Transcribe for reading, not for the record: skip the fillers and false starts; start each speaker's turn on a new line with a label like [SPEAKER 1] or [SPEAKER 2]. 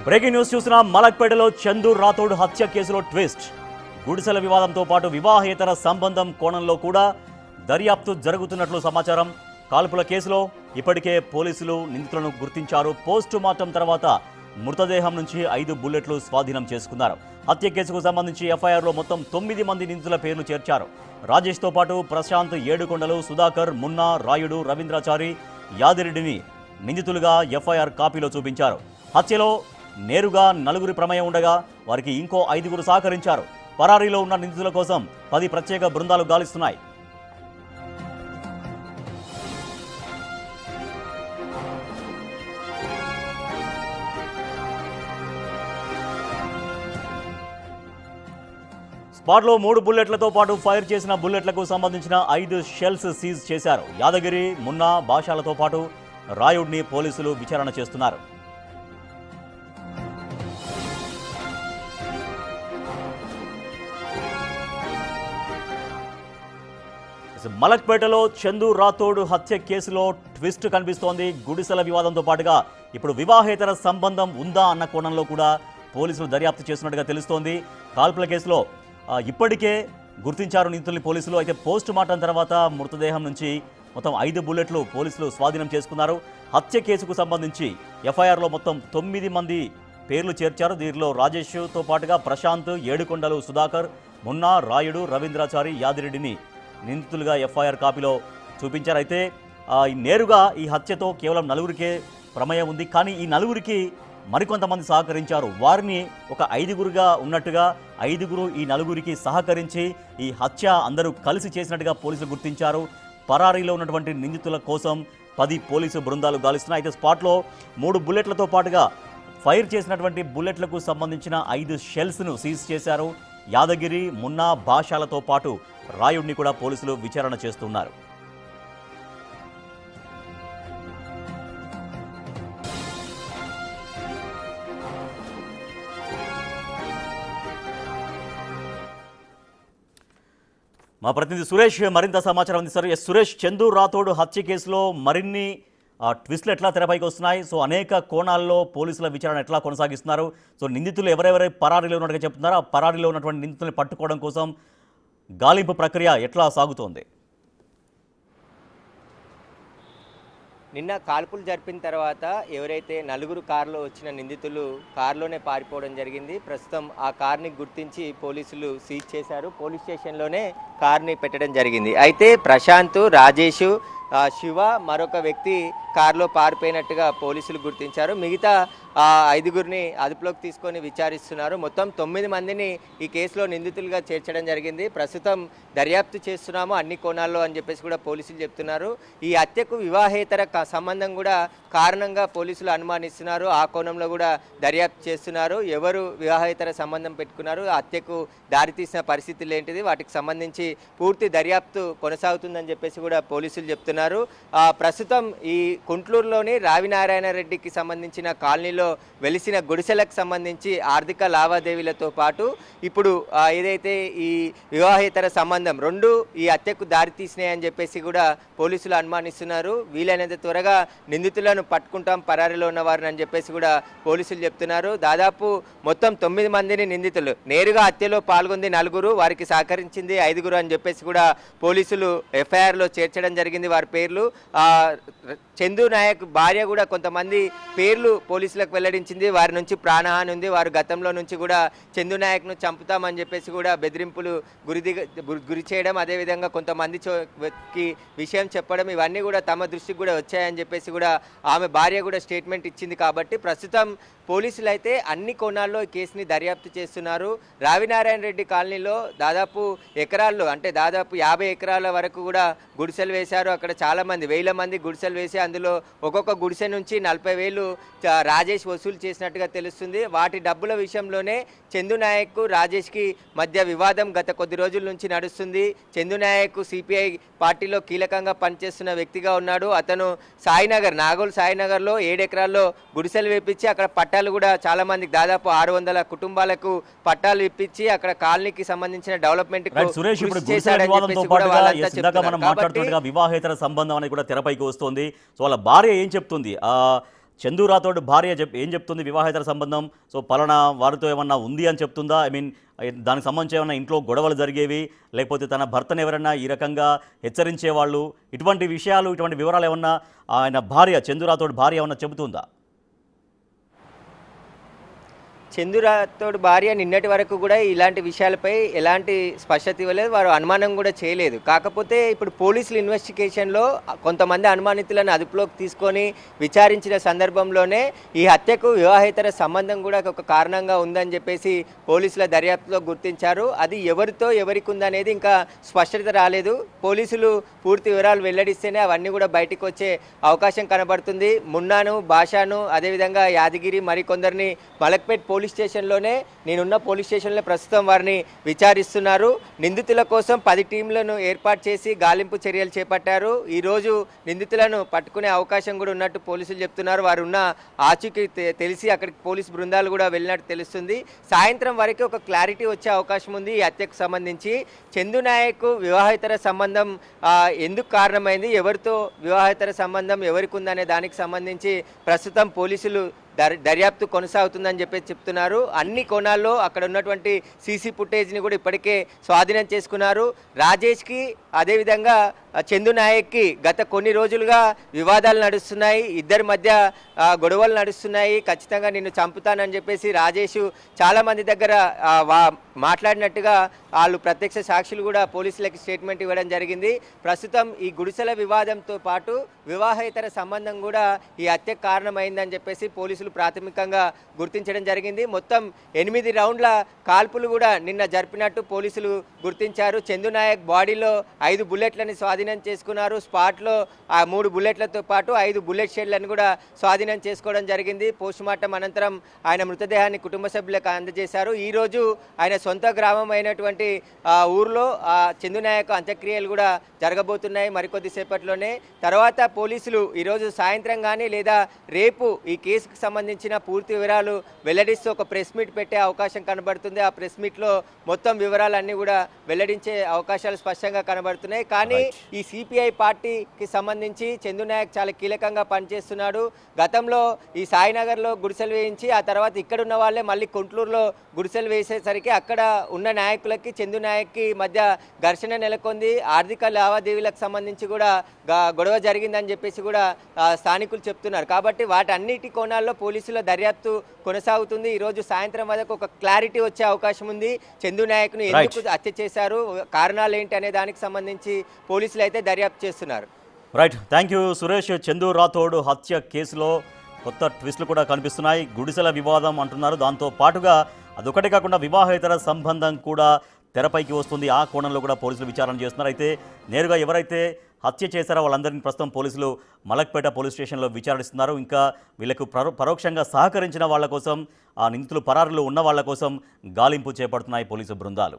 [SPEAKER 1] Breaking news చూసిన మలక్పేటలో చందు రాథోడ్ హత్య కేసులో ట్విస్ట్. గుడిసెల వివాదంతో పాటు వివాహేతర సంబంధం కోణంలో కూడా దర్యాప్తు జరుగుతున్నట్లు సమాచారం. కాల్పుల కేసులో ఇప్పటికే పోలీసులు నిందితులను గుర్తించారు. పోస్టు మార్టం తర్వాత మృతదేహం నుంచి 5 బుల్లెట్లు స్వాధీనం చేసుకున్నారు. హత్య కేసుకు సంబంధించి ఎఫ్ఐఆర్లో మొత్తం 9 మంది నిందితుల పేర్లు చేర్చారు. రాజేష్తో పాటు ప్రశాంత్, ఏడుకొండలు, సుధాకర్, మున్నా, రాయుడు, రవీంద్రాచారి, యాదిరెడ్డిని నిందితులుగా ఎఫ్ఐఆర్ కాపీలో చూపించారు. హత్యలో నేరుగా 4 ప్రమేయం ఉండగా వారికి ఇంకో 5 సహకరించారు. పరారీలో ఉన్న నిందితుల కోసం 10 ప్రత్యేక బృందాలు గాలిస్తున్నాయి. స్పాట్లో 3 బుల్లెట్లతో పాటు ఫైర్ చేసిన బుల్లెట్లకు సంబంధించిన 5 షెల్స్ సీజ్ చేశారు. యాదగిరి, మున్నా, భాషాలతో పాటు రాయుడిని పోలీసులు విచారణ చేస్తున్నారు. మలక్పేటలో చందు రాథోడ్ హత్య కేసులో ట్విస్ట్ కనిపిస్తోంది. గుడిసెల వివాదంతో పాటుగా ఇప్పుడు వివాహేతర సంబంధం ఉందా అన్న కోణంలో కూడా పోలీసులు దర్యాప్తు చేస్తున్నట్టుగా తెలుస్తోంది. కాల్పుల కేసులో ఇప్పటికే గుర్తించారు నిందితుల్ని పోలీసులు. అయితే పోస్ట్ మార్టం తర్వాత మృతదేహం నుంచి మొత్తం 5 బుల్లెట్లు పోలీసులు స్వాధీనం చేసుకున్నారు. హత్య కేసుకు సంబంధించి ఎఫ్ఐఆర్లో మొత్తం 9 మంది పేర్లు చేర్చారు. దీనిలో రాజేష్తో పాటుగా ప్రశాంత్, ఏడుకొండలు, సుధాకర్, మున్నా, రాయుడు, రవీంద్రాచారి, యాదిరెడ్డిని నిందితులుగా ఎఫ్ఐఆర్ కాపీలో చూపించారు. అయితే నేరుగా ఈ హత్యతో కేవలం 4 ప్రమేయం ఉంది. కానీ ఈ 4 మరికొంతమంది సహకరించారు. వారిని ఒక 5 ఉన్నట్టుగా 5 ఈ 4 సహకరించి ఈ హత్య అందరూ కలిసి చేసినట్టుగా పోలీసులు గుర్తించారు. పరారీలో ఉన్నటువంటి నిందితుల కోసం 10 పోలీసు బృందాలు గాలిస్తున్నాయి. అయితే స్పాట్లో 3 బుల్లెట్లతో పాటుగా ఫైర్ చేసినటువంటి బుల్లెట్లకు సంబంధించిన 5 షెల్స్ను సీజ్ చేశారు. యాదగిరి, మున్నా, భాషాలతో పాటు రాయుడిని కూడా పోలీసులు విచారణ చేస్తున్నారు. మా ప్రతినిధి సురేష్ మరింత సమాచారం అందిస్తారు. సురేష్, చందు రాథోడ్ హత్య కేసులో మరిన్ని ట్విస్టులు ఎట్లా తెరపైకి వస్తున్నాయి? సో అనేక కోణాల్లో పోలీసుల విచారణ ఎట్లా కొనసాగిస్తున్నారు? సో నిందితులు ఎవరెవరై పరారీలో ఉన్నట్టుగా చెప్తున్నారు. ఆ పరారీలో ఉన్నటువంటి నిందితుల్ని పట్టుకోవడం కోసం గాలింపు ప్రక్రియ ఎట్లా సాగుతోంది?
[SPEAKER 2] నిన్న కాల్పులు జరిపిన తర్వాత ఎవరైతే 4 కారులో వచ్చిన నిందితులు కారులోనే పారిపోవడం జరిగింది. ప్రస్తుతం ఆ కార్ని గుర్తించి పోలీసులు సీజ్ చేశారు. పోలీస్ స్టేషన్లోనే కార్ని పెట్టడం జరిగింది. అయితే ప్రశాంత్, రాజేష్, శివ, మరొక వ్యక్తి కారులో పారిపోయినట్టుగా పోలీసులు గుర్తించారు. మిగతా 5 అదుపులోకి తీసుకొని విచారిస్తున్నారు. మొత్తం 9 మందిని ఈ కేసులో నిందితులుగా చేర్చడం జరిగింది. ప్రస్తుతం దర్యాప్తు చేస్తున్నాము అన్ని కోణాల్లో అని చెప్పేసి కూడా పోలీసులు చెప్తున్నారు. ఈ హత్యకు వివాహేతర సంబంధం కూడా కారణంగా పోలీసులు అనుమానిస్తున్నారు. ఆ కోణంలో కూడా దర్యాప్తు చేస్తున్నారు. ఎవరు వివాహేతర సంబంధం పెట్టుకున్నారు, హత్యకు దారితీసిన పరిస్థితులు ఏంటిది, వాటికి సంబంధించి పూర్తి దర్యాప్తు కొనసాగుతుందని చెప్పేసి కూడా పోలీసులు చెప్తున్నారు. ప్రస్తుతం ఈ కుంట్లూరులోని రావినారాయణ రెడ్డికి సంబంధించిన కాలనీలో వెలిసిన గుడిసెలకు సంబంధించి ఆర్థిక లావాదేవీలతో పాటు ఇప్పుడు ఏదైతే ఈ వివాహేతర సంబంధం 2 ఈ హత్యకు దారితీసినాయని చెప్పేసి కూడా పోలీసులు అనుమానిస్తున్నారు. వీలైనంత త్వరగా నిందితులను పట్టుకుంటాం పరారీలో ఉన్న వారిని అని చెప్పేసి కూడా పోలీసులు చెప్తున్నారు. దాదాపు మొత్తం 9 మందిని నిందితులు నేరుగా హత్యలో పాల్గొంది 4, వారికి సహకరించింది 5 అని చెప్పేసి కూడా పోలీసులు ఎఫ్ఐఆర్లో చేర్చడం జరిగింది. వారి పేర్లు చందు నాయక్ భార్య కూడా కొంతమంది పేర్లు పోలీసులకు వెల్లడించింది. వారి నుంచి ప్రాణహాని ఉంది. వారు గతంలో నుంచి కూడా చందు నాయక్ను చంపుతామని చెప్పేసి కూడా బెదిరింపులు గురి చేయడం, అదేవిధంగా కొంతమందికి విషయం చెప్పడం, ఇవన్నీ కూడా తమ దృష్టికి కూడా వచ్చాయని చెప్పేసి కూడా ఆమె భార్య కూడా స్టేట్మెంట్ ఇచ్చింది. కాబట్టి ప్రస్తుతం పోలీసులు అయితే అన్ని కోణాల్లో ఈ కేసుని దర్యాప్తు చేస్తున్నారు. రావినారాయణ రెడ్డి కాలనీలో దాదాపు ఎకరాల్లో అంటే దాదాపు 50 ఎకరాల వరకు కూడా గుడిసెలు వేశారు. అక్కడ చాలామంది 1000 మంది గుడిసెలు వేసి అందులో ఒక్కొక్క గుడిసె నుంచి 40,000 రాజేష్ వసూలు చేసినట్టుగా తెలుస్తుంది. వాటి డబ్బుల విషయంలోనే చందు నాయక్ రాజేష్కి మధ్య వివాదం గత కొద్ది రోజుల నుంచి నడుస్తుంది. చందు నాయక్ సిపిఐ పార్టీలో కీలకంగా పనిచేస్తున్న వ్యక్తిగా ఉన్నాడు. అతను సాయినగర్, నాగోల్ సాయినగర్లో 7 ఎకరాల్లో గుడిసెలు వేపించి అక్కడ పట్టాలు కూడా చాలా మందికి దాదాపు 600 కుటుంబాలకు పట్టాలు ఇప్పించి అక్కడ కాలనీకి సంబంధించిన డెవలప్మెంట్
[SPEAKER 1] వివాహేతర సంబంధం అనేది కూడా తెరపైకి వస్తుంది. సో వాళ్ళ భార్య ఏం చెప్తుంది? చందు రాథోడ్ భార్య ఏం చెప్తుంది వివాహేతర సంబంధం? సో పలానా వారితో ఏమన్నా ఉంది అని చెప్తుందా? ఐ మీన్ దానికి సంబంధించి ఏమన్నా ఇంట్లో గొడవలు జరిగేవి, లేకపోతే తన భర్తను ఎవరైనా ఈ రకంగా హెచ్చరించేవాళ్ళు, ఇటువంటి విషయాలు, ఇటువంటి వివరాలు ఏమన్నా ఆయన భార్య, చందు రాథోడ్ భార్య ఏమన్నా చెబుతుందా?
[SPEAKER 2] చందు రాథోడ్ భార్య నిన్నటి వరకు కూడా ఇలాంటి విషయాలపై ఎలాంటి స్పష్టత ఇవ్వలేదు, వారు అనుమానం కూడా చేయలేదు. కాకపోతే ఇప్పుడు పోలీసులు ఇన్వెస్టిగేషన్లో కొంతమంది అనుమానితులను అదుపులోకి తీసుకొని విచారించిన సందర్భంలోనే ఈ హత్యకు వివాహేతర సంబంధం కూడా ఒక కారణంగా ఉందని చెప్పేసి పోలీసుల దర్యాప్తులో గుర్తించారు. అది ఎవరితో ఎవరికి ఉందనేది ఇంకా స్పష్టత రాలేదు. పోలీసులు పూర్తి వివరాలు వెల్లడిస్తేనే అవన్నీ కూడా బయటకు వచ్చే అవకాశం కనబడుతుంది. మున్నాను, భాషాను, అదేవిధంగా యాదగిరి, మరికొందరిని మలక్పేట్ పోలీస్ స్టేషన్లోనే, నేనున్న పోలీస్ స్టేషన్లో ప్రస్తుతం వారిని విచారిస్తున్నారు. నిందితుల కోసం 10 టీంలను ఏర్పాటు చేసి గాలింపు చర్యలు చేపట్టారు. ఈరోజు నిందితులను పట్టుకునే అవకాశం కూడా ఉన్నట్టు పోలీసులు చెప్తున్నారు. వారు ఉన్న ఆచూకీ తెలిసి అక్కడికి పోలీసు బృందాలు కూడా వెళ్ళినట్టు తెలుస్తుంది. సాయంత్రం వరకు ఒక క్లారిటీ వచ్చే అవకాశం ఉంది ఈ హత్యకు సంబంధించి. చందు నాయక్ వివాహేతర సంబంధం ఎందుకు కారణమైంది, ఎవరితో వివాహేతర సంబంధం ఎవరికి ఉందనే దానికి సంబంధించి ప్రస్తుతం పోలీసులు దర్యాప్తు కొనసాగుతుందని చెప్పేసి చెప్తున్నారు. అన్ని కోణాల్లో అక్కడ ఉన్నటువంటి సీసీ ఫుటేజ్ని కూడా ఇప్పటికే స్వాధీనం చేసుకున్నారు. రాజేష్కి, అదేవిధంగా చందు నాయక్కి గత కొన్ని రోజులుగా వివాదాలు నడుస్తున్నాయి, ఇద్దరి మధ్య గొడవలు నడుస్తున్నాయి. ఖచ్చితంగా నిన్ను చంపుతానని చెప్పేసి రాజేష్ చాలామంది దగ్గర మాట్లాడినట్టుగా వాళ్ళు ప్రత్యక్ష సాక్షులు కూడా పోలీసులకి స్టేట్మెంట్ ఇవ్వడం జరిగింది. ప్రస్తుతం ఈ గుడిసెల వివాదంతో పాటు వివాహేతర సంబంధం కూడా ఈ హత్యకు కారణమైందని చెప్పేసి పోలీసులు ప్రాథమికంగా గుర్తించడం జరిగింది. మొత్తం 8 రౌండ్ల కాల్పులు కూడా నిన్న జరిపినట్టు పోలీసులు గుర్తించారు. చందు నాయక్ బాడీలో 5 బుల్లెట్లని స్వాధీనం చేసుకున్నారు. స్పాట్లో ఆ 3 బుల్లెట్లతో పాటు 5 బుల్లెట్ షెల్లను కూడా స్వాధీనం చేసుకోవడం జరిగింది. పోస్టుమార్టం అనంతరం ఆయన మృతదేహాన్ని కుటుంబ సభ్యులకు అందజేశారు. ఈరోజు ఆయన సొంత గ్రామం అయినటువంటి ఊర్లో చందు నాయక్ అంత్యక్రియలు కూడా జరగబోతున్నాయి మరికొద్ది సేపట్లోనే. తర్వాత పోలీసులు ఈరోజు సాయంత్రం కానీ లేదా రేపు ఈ కేసుకు సంబంధించిన పూర్తి వివరాలు వెల్లడిస్తూ ఒక ప్రెస్ మీట్ పెట్టే అవకాశం కనబడుతుంది. ఆ ప్రెస్ మీట్లో మొత్తం వివరాలన్నీ కూడా వెల్లడించే అవకాశాలు స్పష్టంగా కనబడుతున్నాయి. కానీ ఈ సిపిఐ పార్టీకి సంబంధించి చందు నాయక్ చాలా కీలకంగా పనిచేస్తున్నాడు. గతంలో ఈ సాయినగర్లో గుడిసెలు వేయించి ఆ తర్వాత ఇక్కడ ఉన్న వాళ్ళే మళ్ళీ కొంట్లూరులో గుడిసెలు వేసేసరికి అక్కడ ఉన్న నాయకులకి చందు నాయక్కి మధ్య ఘర్షణ నెలకొంది. ఆర్థిక లావాదేవీలకు సంబంధించి కూడా గొడవ జరిగిందని చెప్పేసి కూడా స్థానికులు చెప్తున్నారు. కాబట్టి వాటన్నిటి కోణాల్లో పోలీసుల దర్యాప్తు కొనసాగుతుంది. ఈరోజు సాయంత్రం వరకు ఒక క్లారిటీ వచ్చే అవకాశం ఉంది. చందు నాయక్ను ఎందుకు హత్య చేశారు, కారణాలు ఏంటి అనే దానికి సంబంధించి పోలీసులు అయితే దర్యాప్తు చేస్తున్నారు.
[SPEAKER 1] Right, thank you Suresh. Chandu Rathod హత్య కేసులో కొత్త ట్విస్టులు కూడా కనిపిస్తున్నాయి. గుడిసెల వివాదం అంటున్నారు, దాంతో పాటుగా అదొకటే కాకుండా వివాహేతర సంబంధం కూడా తెరపైకి వస్తుంది. ఆ కోణంలో కూడా పోలీసులు విచారణ చేస్తున్నారు. అయితే నేరుగా ఎవరైతే హత్య చేశారో వాళ్ళందరినీ ప్రస్తుతం పోలీసులు మలక్పేట పోలీస్ స్టేషన్లో విచారిస్తున్నారు. ఇంకా వీళ్ళకు పరోక్షంగా సహకరించిన వాళ్ళ కోసం, ఆ నిందితులు పరారులో ఉన్న వాళ్ళ కోసం గాలింపు చేపడుతున్నాయి పోలీసు బృందాలు.